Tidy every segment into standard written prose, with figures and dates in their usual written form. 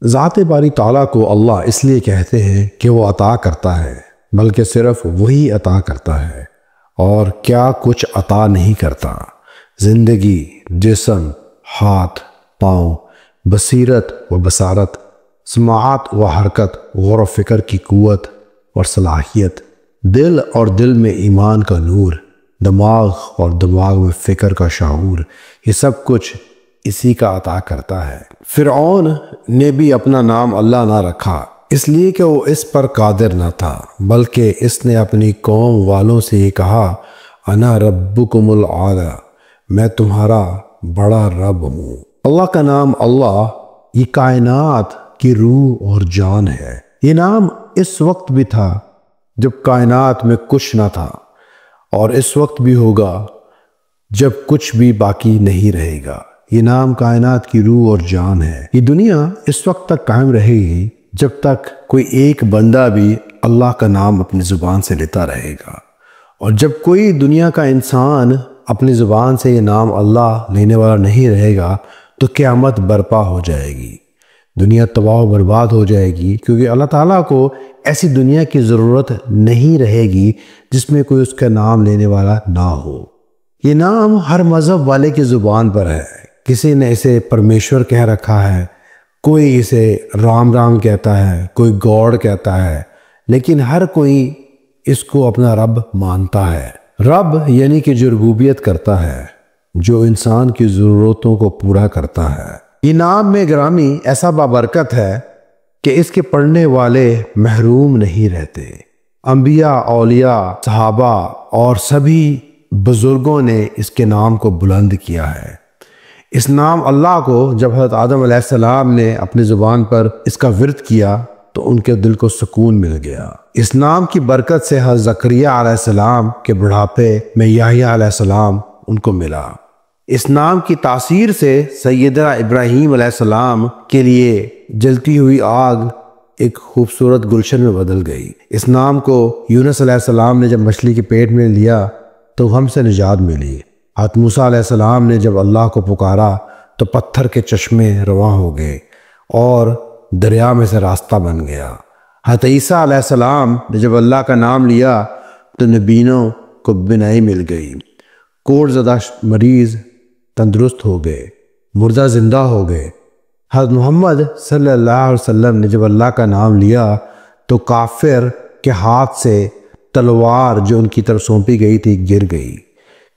ذات باری تعالیٰ کو اللہ اس لیے کہتے ہیں کہ وہ عطا کرتا ہے، بلکہ صرف وہی عطا کرتا ہے اور کیا کچھ عطا نہیں کرتا۔ زندگی، جسم، ہاتھ، پاؤں، بصیرت و بصارت، سماعت و حرکت، غور و فکر کی قوت اور صلاحیت، دل اور دل میں ایمان کا نور، دماغ اور دماغ میں فکر کا شعور، یہ سب کچھ اسی کا عطا کرتا ہے۔ فرعون نے بھی اپنا نام اللہ نہ رکھا اس لیے کہ وہ اس پر قادر نہ تھا، بلکہ اس نے اپنی قوم والوں سے یہ کہا، انا ربکم الاعلی، میں تمہارا بڑا رب ہوں۔ اللہ کا نام اللہ یہ کائنات کی روح اور جان ہے۔ یہ نام اس وقت بھی تھا جب کائنات میں کچھ نہ تھا، اور اس وقت بھی ہوگا جب کچھ بھی باقی نہیں رہے گا۔ یہ نام کائنات کی روح اور جان ہے۔ یہ دنیا اس وقت تک قائم رہے گی جب تک کوئی ایک بندہ بھی اللہ کا نام اپنی زبان سے لیتا رہے گا، اور جب کوئی دنیا کا انسان اپنی زبان سے یہ نام اللہ لینے والا نہیں رہے گا تو قیامت برپا ہو جائے گی، دنیا تباہ و برباد ہو جائے گی، کیونکہ اللہ تعالیٰ کو ایسی دنیا کی ضرورت نہیں رہے گی جس میں کوئی اس کا نام لینے والا نہ ہو۔ یہ نام ہر مذہب والے کی زبان پر ہے۔ کسی نے اسے پرمیشور کہہ رکھا ہے، کوئی اسے رام رام کہتا ہے، کوئی گاڈ کہتا ہے، لیکن ہر کوئی اس کو اپنا رب مانتا ہے۔ رب یعنی کہ جو ربوبیت کرتا ہے، جو انسان کی ضرورتوں کو پورا کرتا ہے۔ یہ نام میں گرامی ایسا بابرکت ہے کہ اس کے پڑھنے والے محروم نہیں رہتے۔ انبیاء، اولیاء، صحابہ اور سبھی بزرگوں نے اس کے نام کو بلند کیا ہے۔ اس نام اللہ کو جب حضرت آدم علیہ السلام نے اپنی زبان پر اس کا ورد کیا تو ان کے دل کو سکون مل گیا۔ اس نام کی برکت سے حضرت زکریا علیہ السلام کے بڑھاپے میں یحییٰ علیہ السلام ان کو ملا۔ اس نام کی تاثیر سے سیدنا ابراہیم علیہ السلام کے لیے جلتی ہوئی آگ ایک خوبصورت گلشن میں بدل گئی۔ اس نام کو یونس علیہ السلام نے جب مچھلی کے پیٹ میں لیا تو ہم سے نجات ملی۔ حضرت موسیٰ علیہ السلام نے جب اللہ کو پکارا تو پتھر کے چشمے رواں ہو گئے اور دریا میں سے راستہ بن گیا۔ حضرت عیسیٰ علیہ السلام نے جب اللہ کا نام لیا تو نبینوں کو بینائی مل گئی، کوڑ زدہ مریض تندرست ہو گئے، مردہ زندہ ہو گئے۔ حضرت محمد صلی اللہ علیہ وسلم نے جب اللہ کا نام لیا تو کافر کے ہاتھ سے تلوار جو ان کی طرف سونپی گئی تھی گر گئی،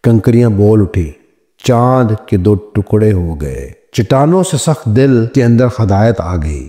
کنکریاں بول اٹھی، چاند کے دو ٹکڑے ہو گئے، چٹانوں سے سخت دل کے اندر ہدایت آ گئی۔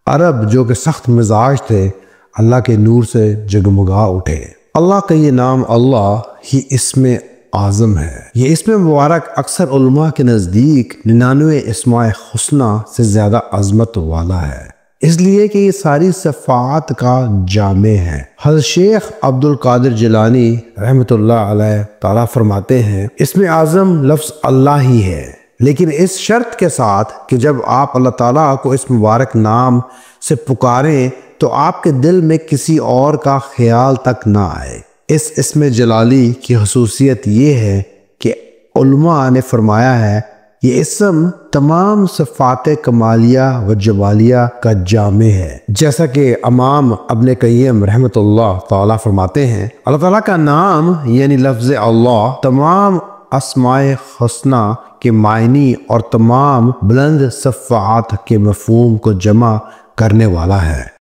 عرب جو کہ سخت مزاج تھے اللہ کے نور سے جگمگا اٹھے۔ اللہ کا یہ نام اللہ ہی اسم اعظم ہے۔ یہ اسم مبارک اکثر علماء کے نزدیک 99 اسماء حسنہ سے زیادہ عظمت والا ہے، اس لیے کہ یہ ساری صفات کا جامع ہے۔ حضرت شیخ عبد القادر جیلانی رحمۃ اللہ علیہ تعالیٰ فرماتے ہیں، اسم اعظم لفظ اللہ ہی ہے، لیکن اس شرط کے ساتھ کہ جب آپ اللہ تعالیٰ کو اس مبارک نام سے پکاریں تو آپ کے دل میں کسی اور کا خیال تک نہ آئے۔ اس اسم جلالی کی خصوصیت یہ ہے کہ علماء نے فرمایا ہے یہ اسم تمام صفات کمالیہ و جمالیہ کا جامع ہے، جیسا کہ امام ابن قیم رحمۃ اللہ تعالیٰ فرماتے ہیں، اللہ تعالیٰ کا نام یعنی لفظ اللہ تمام اسماء حسنہ کے معنی اور تمام بلند صفات کے مفہوم کو جمع کرنے والا ہے۔